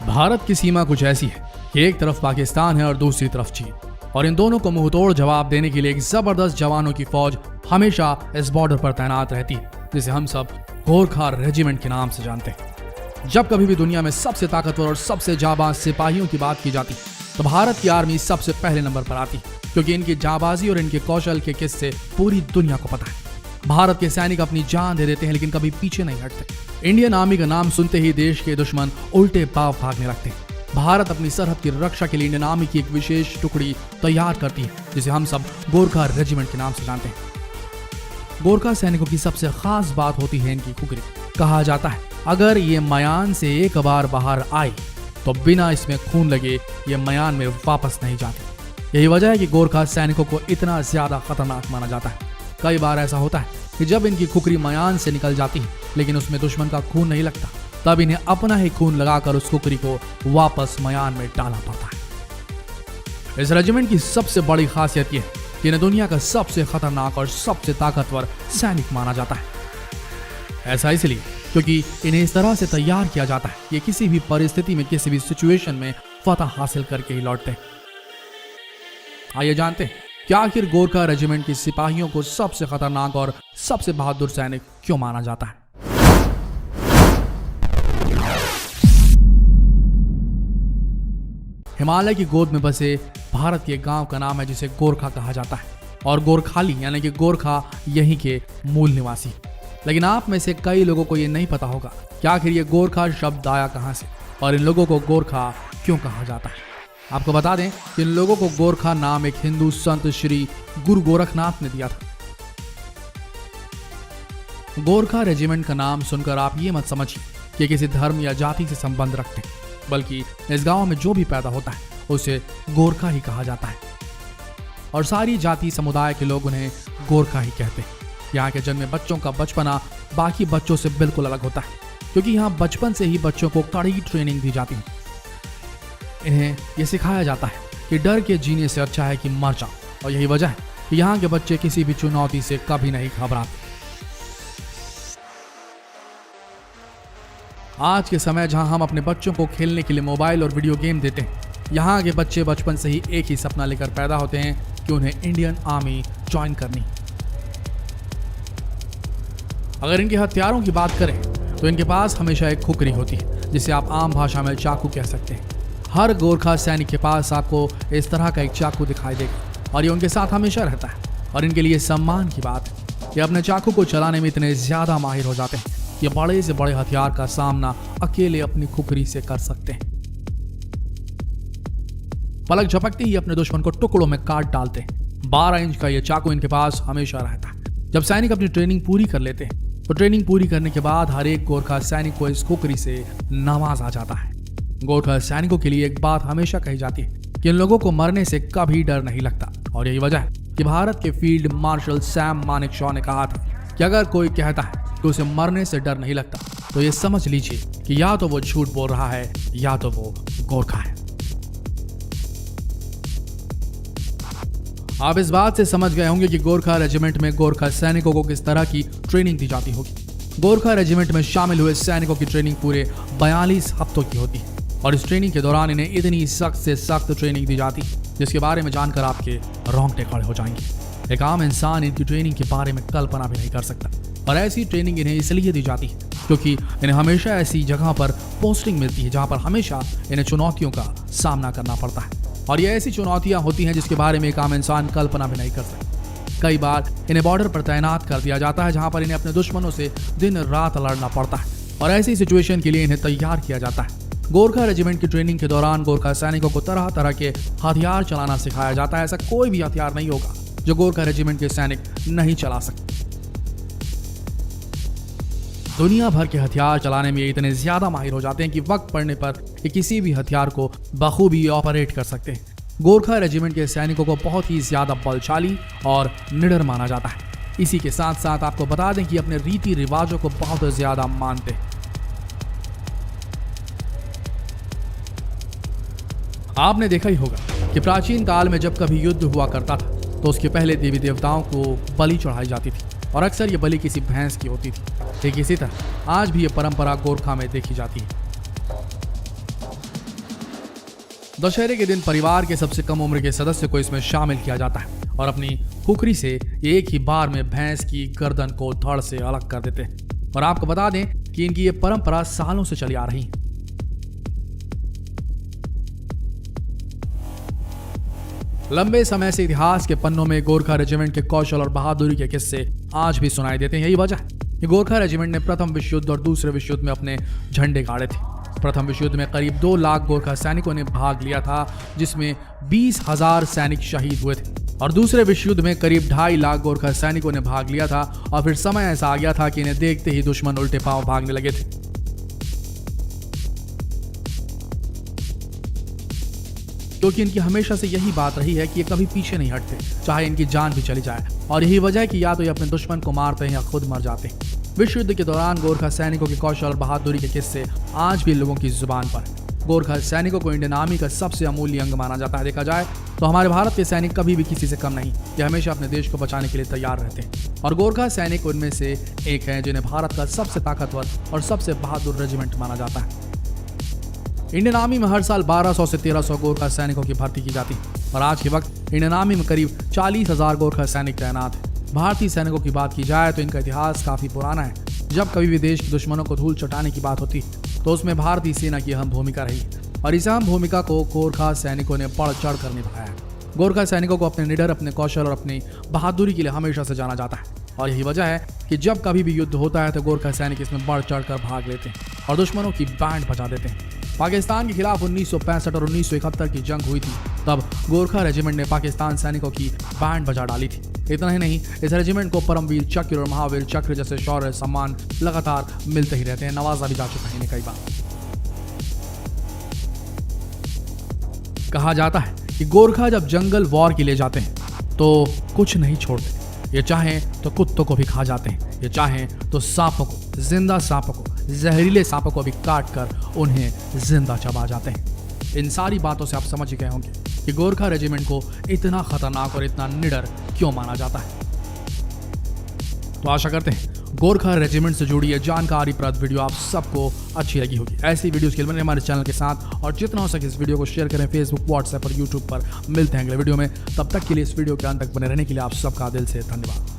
भारत की सीमा कुछ ऐसी है कि एक तरफ पाकिस्तान है और दूसरी तरफ चीन, और इन दोनों को मुंहतोड़ जवाब देने के लिए एक जबरदस्त जवानों की फौज हमेशा इस बॉर्डर पर तैनात रहती है, जिसे हम सब गोरखा रेजिमेंट के नाम से जानते हैं। जब कभी भी दुनिया में सबसे ताकतवर और सबसे जाबाज सिपाहियों की बात की जाती तो भारत की आर्मी सबसे पहले नंबर पर आती, क्योंकि इनकी जाबाजी और इनके कौशल के किस्से पूरी दुनिया को पता है। भारत के सैनिक अपनी जान दे देते हैं लेकिन कभी पीछे नहीं हटते। इंडियन आर्मी का नाम सुनते ही देश के दुश्मन उल्टे पाव भागने लगते हैं। भारत अपनी सरहद की रक्षा के लिए इंडियन आर्मी की एक विशेष टुकड़ी तैयार करती है, जिसे हम सब गोरखा रेजिमेंट के नाम से जानते हैं। गोरखा सैनिकों की सबसे खास बात होती है इनकी खुखरी। कहा जाता है अगर ये मयान से एक बार बाहर आए तो बिना इसमें खून लगे ये मयान में वापस नहीं जाते। यही वजह है कि गोरखा सैनिकों को इतना ज्यादा खतरनाक माना जाता है। कई बार ऐसा होता है कि जब इनकी खुखरी मयान से निकल जाती है लेकिन उसमें दुश्मन का खून नहीं लगता, तब इन्हें अपना ही खून लगाकर उस खुखरी को वापस मयान में डालना पड़ता है। इस रेजिमेंट की सबसे बड़ी खासियत यह है कि इन्हें दुनिया का सबसे खतरनाक और सबसे ताकतवर सैनिक माना जाता है। ऐसा इसलिए क्योंकि इन्हें इस तरह से तैयार किया जाता है कि किसी भी परिस्थिति में, किसी भी सिचुएशन में फतह हासिल करके ही लौटते हैं। आइए जानते हैं कि आखिर गोरखा रेजिमेंट के सिपाहियों को सबसे खतरनाक और सबसे बहादुर सैनिक क्यों माना जाता है। हिमालय की गोद में बसे भारत के गांव का नाम है जिसे गोरखा कहा जाता है, और गोरखाली यानी कि गोरखा यहीं के मूल निवासी। लेकिन आप में से कई लोगों को यह नहीं पता होगा कि आखिर ये गोरखा शब्द आया कहां से और इन लोगों को गोरखा क्यों कहा जाता है। आपको बता दें कि इन लोगों को गोरखा नाम एक हिंदू संत श्री गुरु गोरखनाथ ने दिया था। गोरखा रेजिमेंट का नाम सुनकर आप ये मत समझिए कि किसी धर्म या जाति से संबंध रखते हैं, बल्कि इस गांव में जो भी पैदा होता है उसे गोरखा ही कहा जाता है, और सारी जाति समुदाय के लोग उन्हें गोरखा ही कहते हैं। यहाँ के जन्मे बच्चों का बचपना बाकी बच्चों से बिल्कुल अलग होता है, क्योंकि यहाँ बचपन से ही बच्चों को कड़ी ट्रेनिंग दी जाती है। इन्हें यह सिखाया जाता है कि डर के जीने से अच्छा है कि मर जाओ, और यही वजह है कि यहाँ के बच्चे किसी भी चुनौती से कभी नहीं घबराते। आज के समय जहां हम अपने बच्चों को खेलने के लिए मोबाइल और वीडियो गेम देते हैं, यहाँ के बच्चे बचपन से ही एक ही सपना लेकर पैदा होते हैं कि उन्हें इंडियन आर्मी ज्वाइन करनी। अगर इनके हथियारों की बात करें तो इनके पास हमेशा एक खुखरी होती है, जिसे आप आम भाषा में चाकू कह सकते हैं। हर गोरखा सैनिक के पास आपको इस तरह का एक चाकू दिखाई देगा, और ये उनके साथ हमेशा रहता है। और इनके लिए सम्मान की बात है कि अपने चाकू को चलाने में इतने ज्यादा माहिर हो जाते हैं कि बड़े से बड़े हथियार का सामना अकेले अपनी खुखरी से कर सकते हैं। पलक झपकते ही अपने दुश्मन को टुकड़ों में काट डालते हैं। 12 इंच का यह चाकू इनके पास हमेशा रहता है। जब सैनिक अपनी ट्रेनिंग पूरी कर लेते हैं तो ट्रेनिंग पूरी करने के बाद हर एक गोरखा सैनिक को इस खुखरी से नवाजा जाता है। गोरखा सैनिकों के लिए एक बात हमेशा कही जाती है कि इन लोगों को मरने से कभी डर नहीं लगता, और यही वजह है कि भारत के फील्ड मार्शल सैम मानेकशॉ ने कहा था कि अगर कोई कहता है कि उसे मरने से डर नहीं लगता तो ये समझ लीजिए कि या तो वो झूठ बोल रहा है या तो वो गोरखा है। आप इस बात से समझ गए होंगे कि गोरखा रेजिमेंट में गोरखा सैनिकों को किस तरह की ट्रेनिंग दी जाती होगी। गोरखा रेजिमेंट में शामिल हुए सैनिकों की ट्रेनिंग पूरे 42 हफ्तों की होती है, और इस ट्रेनिंग के दौरान इन्हें इतनी सख्त से सख्त ट्रेनिंग दी जाती जिसके बारे में जानकर आपके रोंगटे खड़े हो जाएंगे। एक आम इंसान इनकी ट्रेनिंग के बारे में कल्पना भी नहीं कर सकता, और ऐसी ट्रेनिंग इन्हें इसलिए दी जाती है क्योंकि इन्हें हमेशा ऐसी जगह पर पोस्टिंग मिलती है जहां पर हमेशा इन्हें चुनौतियों का सामना करना पड़ता है, और ये ऐसी चुनौतियां होती हैं जिसके बारे में एक आम इंसान कल्पना भी नहीं कर सकता। कई बार इन्हें बॉर्डर पर तैनात कर दिया जाता है जहां पर इन्हें अपने दुश्मनों से दिन रात लड़ना पड़ता है, और ऐसी सिचुएशन के लिए इन्हें तैयार किया जाता है। गोरखा रेजिमेंट की ट्रेनिंग के दौरान गोरखा सैनिकों को तरह तरह के हथियार चलाना सिखाया जाता है। ऐसा कोई भी हथियार नहीं होगा जो गोरखा रेजिमेंट के सैनिक नहीं चला सकते। दुनिया भर के हथियार चलाने में ये इतने ज्यादा माहिर हो जाते हैं कि वक्त पड़ने पर ये किसी भी हथियार को बखूबी ऑपरेट कर सकते हैं। गोरखा रेजिमेंट के सैनिकों को बहुत ही ज्यादा बलशाली और निडर माना जाता है। इसी के साथ साथ आपको बता दें कि अपने रीति रिवाजों को बहुत ज्यादा मानते हैं। आपने देखा ही होगा कि प्राचीन काल में जब कभी युद्ध हुआ करता था तो उसके पहले देवी देवताओं को बलि चढ़ाई जाती थी, और अक्सर ये बलि किसी भैंस की होती थी। ठीक इसी तरह आज भी ये परंपरा गोरखा में देखी जाती है। दशहरे के दिन परिवार के सबसे कम उम्र के सदस्य को इसमें शामिल किया जाता है और अपनी खुखरी से एक ही बार में भैंस की गर्दन को धड़ से अलग कर देते हैं। और आपको बता दें कि इनकी ये परंपरा सालों से चली आ रही है। लंबे समय से इतिहास के पन्नों में गोरखा रेजिमेंट के कौशल और बहादुरी के किस्से आज भी सुनाई देते हैं। यही वजह है कि गोरखा रेजिमेंट ने प्रथम विश्व युद्ध और दूसरे विश्व युद्ध में अपने झंडे गाड़े थे। प्रथम विश्व युद्ध में करीब 2 लाख गोरखा सैनिकों ने भाग लिया था, जिसमें 20,000 सैनिक शहीद हुए थे। और दूसरे विश्व युद्ध में करीब 2.5 लाख गोरखा सैनिकों ने भाग लिया था और फिर समय ऐसा आ गया था कि इन्हें देखते ही दुश्मन उल्टे पांव भागने लगे थे। क्योंकि इनकी हमेशा से यही बात रही है कि ये कभी पीछे नहीं हटते, चाहे इनकी जान भी चली जाए। और यही वजह है कि या तो ये अपने दुश्मन को मारते हैं या खुद मर जाते हैं। विश्व युद्ध के दौरान गोरखा सैनिकों के कौशल और बहादुरी के किस्से आज भी लोगों की जुबान पर है। गोरखा सैनिकों को इंडियन आर्मी का सबसे अमूल्य अंग माना जाता है। देखा जाए तो हमारे भारत के सैनिक कभी भी किसी से कम नहीं, ये हमेशा अपने देश को बचाने के लिए तैयार रहते हैं। और गोरखा सैनिक उनमें से एक है जिन्हें भारत का सबसे ताकतवर और सबसे बहादुर रेजिमेंट माना जाता है। इंडियन आर्मी में हर साल 1200 से 1300 गोरखा सैनिकों की भर्ती की जाती है और आज के वक्त इंडियन आर्मी में करीब 40,000 गोरखा सैनिक तैनात हैं। भारतीय सैनिकों की बात की जाए तो इनका इतिहास काफी पुराना है। जब कभी भी देश के दुश्मनों को धूल चटाने की बात होती तो उसमें भारतीय सेना की अहम भूमिका रही और इस अहम भूमिका को गोरखा सैनिकों ने बढ़ चढ़ कर निभाया है। गोरखा सैनिकों को अपने निडर, अपने कौशल और अपनी बहादुरी के लिए हमेशा से जाना जाता है और यही वजह है कि जब कभी भी युद्ध होता है तो गोरखा सैनिक इसमें बढ़ चढ़ कर भाग लेते हैं और दुश्मनों की बैंड बजा देते हैं। पाकिस्तान के खिलाफ 1965 और 1971 की जंग हुई थी, तब गोरखा रेजिमेंट ने पाकिस्तान सैनिकों की बैंड बजा डाली थी। इतना ही नहीं, इस रेजिमेंट को परमवीर चक्र और महावीर चक्र जैसे शौर्य सम्मान लगातार मिलते ही रहते हैं। नवाजा भी जा चुका है इन्हें कई बार। कहा जाता है कि गोरखा जब जंगल वॉर के लिए जाते हैं तो कुछ नहीं छोड़ते। ये चाहें तो कुत्तों को भी खा जाते हैं, ये चाहें तो सांपों को, जिंदा सांपों को, जहरीले सांपों को भी काट कर उन्हें जिंदा चबा जाते हैं। इन सारी बातों से आप समझ ही गए होंगे कि गोरखा रेजिमेंट को इतना खतरनाक और इतना निडर क्यों माना जाता है। तो आशा करते हैं गोरखा रेजिमेंट से जुड़ी ये जानकारीप्रद वीडियो आप सबको अच्छी लगी होगी। ऐसी वीडियोस के लिए बने हमारे चैनल के साथ और जितना हो सके इस वीडियो को शेयर करें फेसबुक, व्हाट्सएप और यूट्यूब पर। मिलते हैं अगले वीडियो में, तब तक के लिए इस वीडियो के अंत तक बने रहने के लिए आप सबका दिल से धन्यवाद।